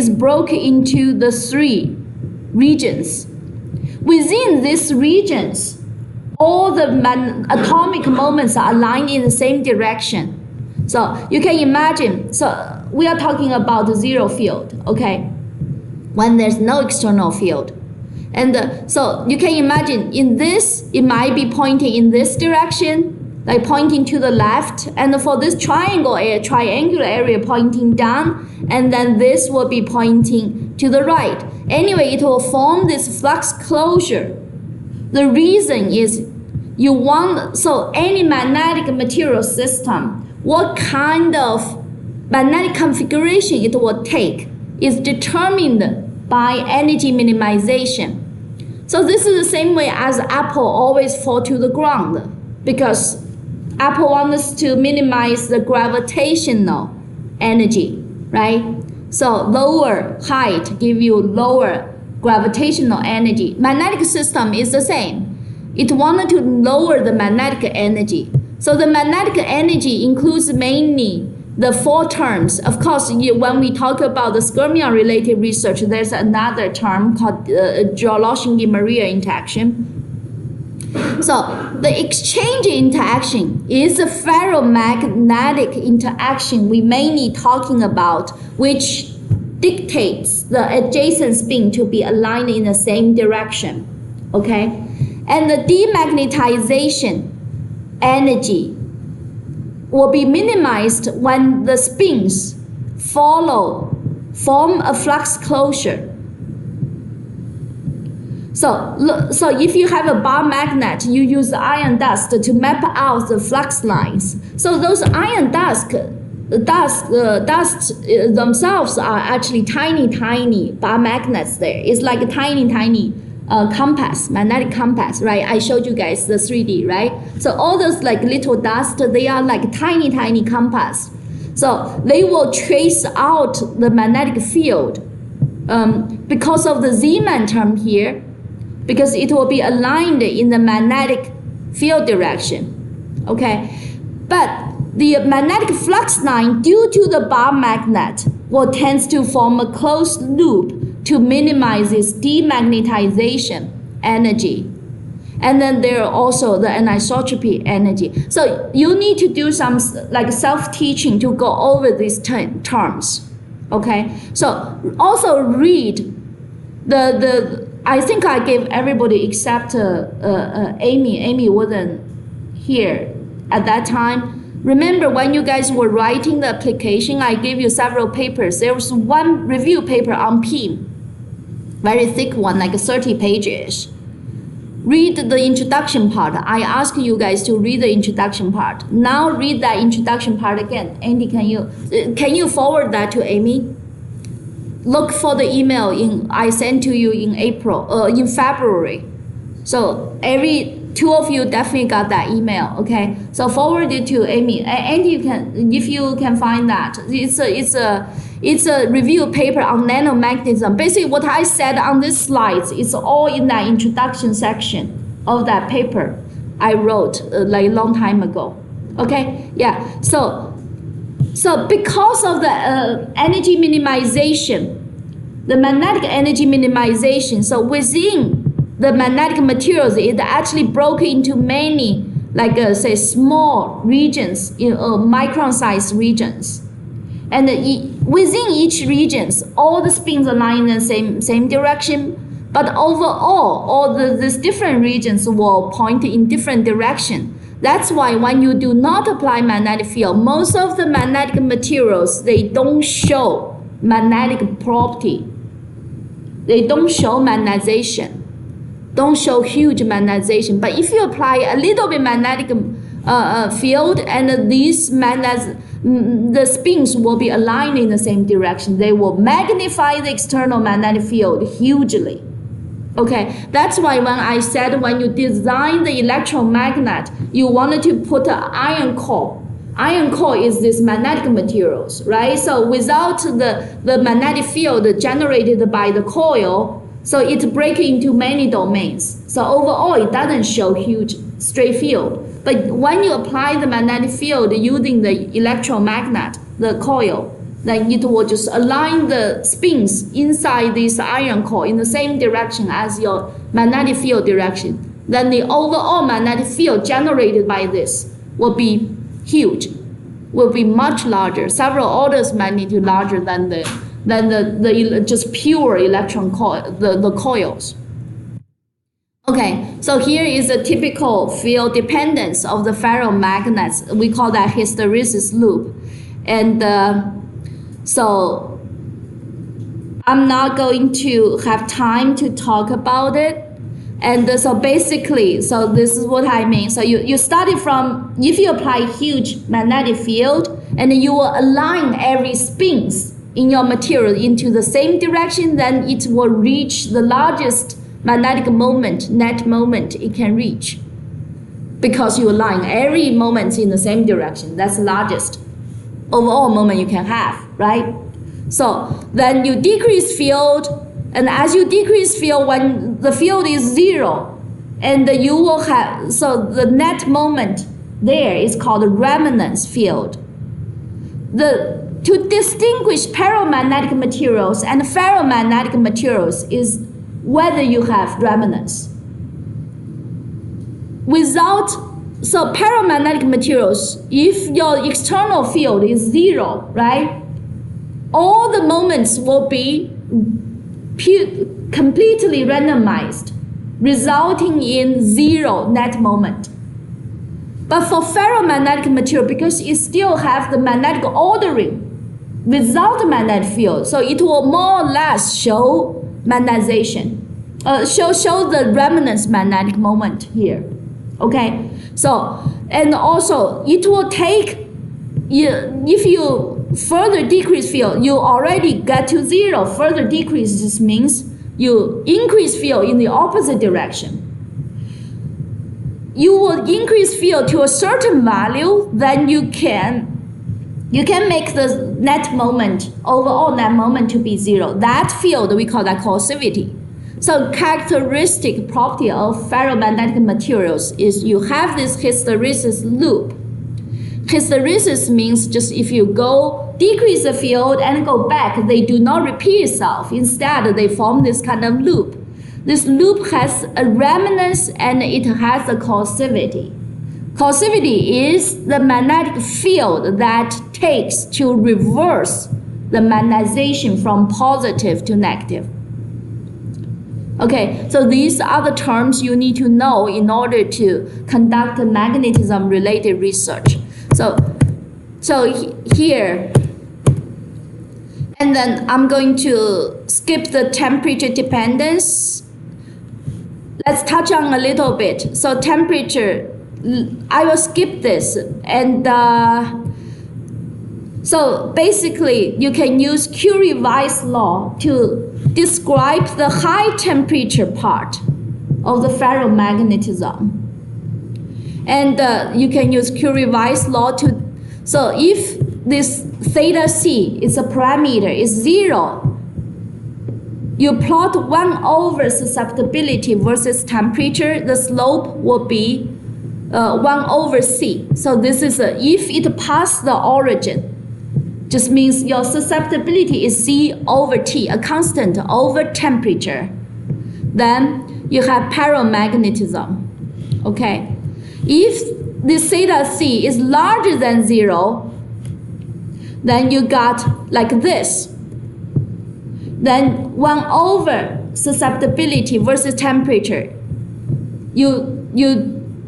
[SPEAKER 1] broken into the 3 regions. Within these regions, all the atomic moments are aligned in the same direction. So you can imagine, so we are talking about the 0 field, okay? When there's no external field. And so you can imagine in this, it might be pointing in this direction, like pointing to the left, and for this triangular area pointing down, and then this will be pointing to the right. Anyway, it will form this flux closure. The reason is you want, so any magnetic material system, what kind of magnetic configuration it will take is determined by energy minimization. So this is the same way as Apple always fall to the ground, because Apple wants to minimize the gravitational energy, right? So lower height give you lower gravitational energy. Magnetic system is the same. It wanted to lower the magnetic energy. So the magnetic energy includes mainly the four terms. Of course, when we talk about the fermion-related research, there's another term called Joulson-Maria interaction. So the exchange interaction is a ferromagnetic interaction we mainly talking about, which dictates the adjacent spin to be aligned in the same direction, okay? And the demagnetization energy will be minimized when the spins form a flux closure. So if you have a bar magnet, you use iron dust to map out the flux lines. So those iron dust themselves are actually tiny bar magnets there. It's like a tiny compass, magnetic compass, right? I showed you guys the 3D, right? So all those like little dust, they are like tiny compass. So they will trace out the magnetic field because of the Zeeman term here, because it will be aligned in the magnetic field direction, okay? But the magnetic flux line due to the bar magnet will tend to form a closed loop to minimize its demagnetization energy. And then there are also the anisotropy energy. So you need to do some like self-teaching to go over these terms, okay? So also read I think I gave everybody except Amy. Amy wasn't here at that time. Remember when you guys were writing the application, I gave you several papers. There was one review paper on PIM, very thick one, like 30 pages. Read the introduction part. I asked you guys to read the introduction part. Now read that introduction part again. Andy, can you forward that to Amy? Look for the email I sent to you in in February. So every two of you definitely got that email, okay? So forward it to Amy. And you can, if you can find that, it's a review paper on nanomagnetism. Basically, what I said on this slides is all in that introduction section of that paper I wrote like a long time ago. Okay, yeah. So because of the energy minimization, the magnetic energy minimization, so within the magnetic materials, it actually broke into many, like say, small regions, micron-sized regions. And within each regions, all the spins align in the same direction, but overall, all these different regions will point in different direction. That's why when you do not apply magnetic field, most of the magnetic materials, they don't show magnetic property. They don't show magnetization, don't show huge magnetization. But if you apply a little bit magnetic field, and these the spins will be aligned in the same direction. They will magnify the external magnetic field hugely. Okay, that's why when I said when you design the electromagnet, you wanted to put an iron core. Iron core is this magnetic materials, right? So without the magnetic field generated by the coil, so it breaks into many domains. So overall, it doesn't show huge straight field. But when you apply the magnetic field using the electromagnet, the coil, then it will just align the spins inside this iron core in the same direction as your magnetic field direction. Then the overall magnetic field generated by this will be huge, will be much larger, several orders magnitude larger than the just pure electron coil, the coils. Okay, so here is a typical field dependence of the ferromagnets. We call that hysteresis loop. And so I'm not going to have time to talk about it. And so basically, so this is what I mean. So you started from, if you apply huge magnetic field, and you will align every spins in your material into the same direction, then it will reach the largest magnetic moment, net moment it can reach. Because you align every moment in the same direction, that's the largest overall moment you can have, right? So then you decrease field, and as you decrease field, when the field is zero, and you will have, so the net moment there is called the remanence field. To distinguish paramagnetic materials and ferromagnetic materials is whether you have remanence. So paramagnetic materials, if your external field is zero, right, all the moments will be completely randomized, resulting in zero net moment. But for ferromagnetic material, because it still have the magnetic ordering without magnetic field, so it will more or less show magnetization, show the remanence magnetic moment here. Okay, so and also it will take, if you further decrease field, you already get to zero. Further decrease just means you increase field in the opposite direction. You will increase field to a certain value, then you can make the net moment, overall net moment, to be zero. That field, we call that coercivity. So characteristic property of ferromagnetic materials is you have this hysteresis loop. Hysteresis means just if you go decrease the field and go back, they do not repeat itself. Instead, they form this kind of loop. This loop has a remanence and it has a coercivity. Coercivity is the magnetic field that takes to reverse the magnetization from positive to negative. Okay, so these are the terms you need to know in order to conduct magnetism-related research. So here, and then I'm going to skip the temperature dependence. Let's touch on a little bit. So temperature, I will skip this. And so basically, you can use Curie-Weiss law to describe the high temperature part of the ferromagnetism. And you can use Curie-Weiss law to, so if this theta C is a parameter, is zero, you plot 1 over susceptibility versus temperature, the slope will be 1 over C. So this is if it passes the origin, just means your susceptibility is C over T, a constant over temperature. Then you have paramagnetism, okay? If this theta C is larger than zero, then you got like this. Then 1 over susceptibility versus temperature. You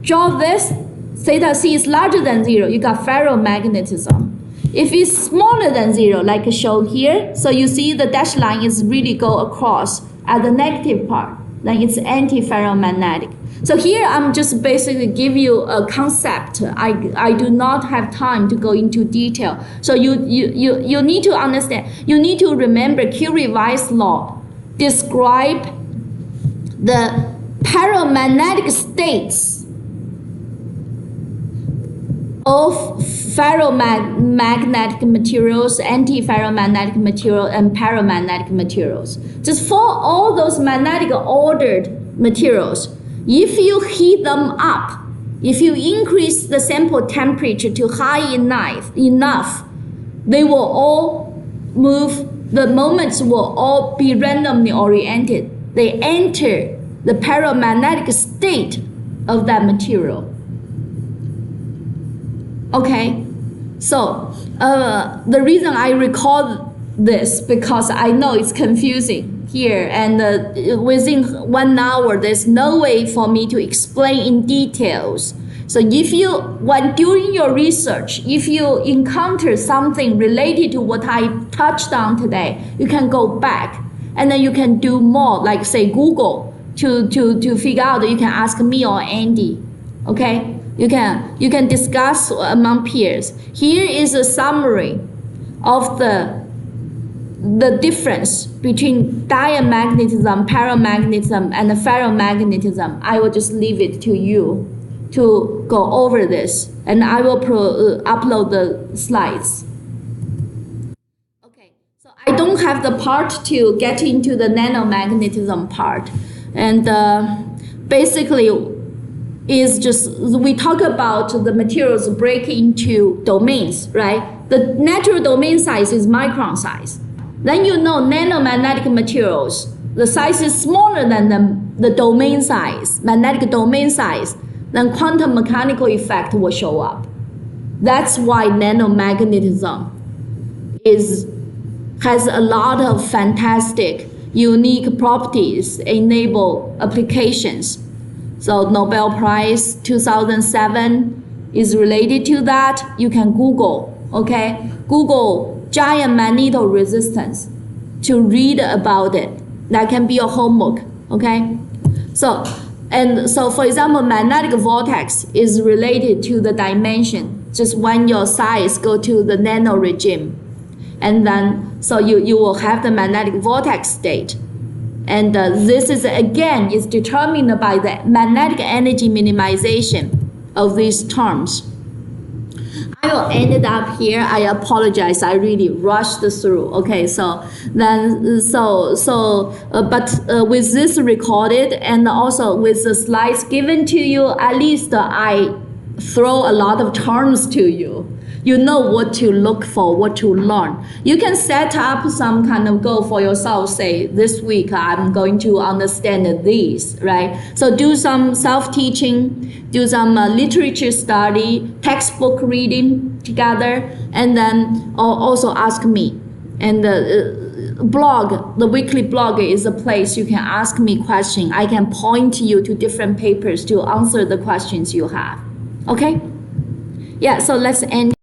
[SPEAKER 1] draw this, theta C is larger than zero, you got ferromagnetism. If it's smaller than zero, like shown here, so you see the dashed line is really go across at the negative part, then it's anti-ferromagnetic. So here I'm just basically give you a concept. I do not have time to go into detail. So you need to understand, you need to remember Curie-Weiss law describe the paramagnetic states of ferromagnetic materials, anti-ferromagnetic material, and paramagnetic materials. Just for all those magnetic ordered materials, if you heat them up, if you increase the sample temperature to high enough, they will all move, the moments will all be randomly oriented. They enter the paramagnetic state of that material. Okay, so the reason I recall this because I know it's confusing here, and within 1 hour, there's no way for me to explain in details. So if you, when during your research, if you encounter something related to what I touched on today, you can go back and then you can do more, like say Google, to figure out. You can ask me or Andy, okay? You can discuss among peers. Here is a summary of the difference between diamagnetism, paramagnetism, and ferromagnetism. I will just leave it to you to go over this, and I will upload the slides. Okay, so I don't have the part to get into the nanomagnetism part, and basically is just, we talk about the materials break into domains, right? The natural domain size is micron size. Then you know nanomagnetic materials, the size is smaller than the domain size, magnetic domain size, then quantum mechanical effect will show up. That's why nanomagnetism has a lot of fantastic, unique properties, enable applications. So Nobel Prize 2007 is related to that. You can Google, okay? Google giant magnetoresistance to read about it. That can be a homework, okay? So for example, magnetic vortex is related to the dimension, just when your size go to the nano regime. And then, so you will have the magnetic vortex state. And this is, again, is determined by the magnetic energy minimization of these terms. I will end it up here. I apologize. I really rushed through. Okay, so then, but with this recorded and also with the slides given to you, at least I throw a lot of terms to you. You know what to look for, what to learn. You can set up some kind of goal for yourself. Say, this week I'm going to understand this, right? So do some self-teaching, do some literature study, textbook reading together, and then also ask me. And the blog, the weekly blog is a place you can ask me questions. I can point you to different papers to answer the questions you have. Okay? Yeah, so let's end.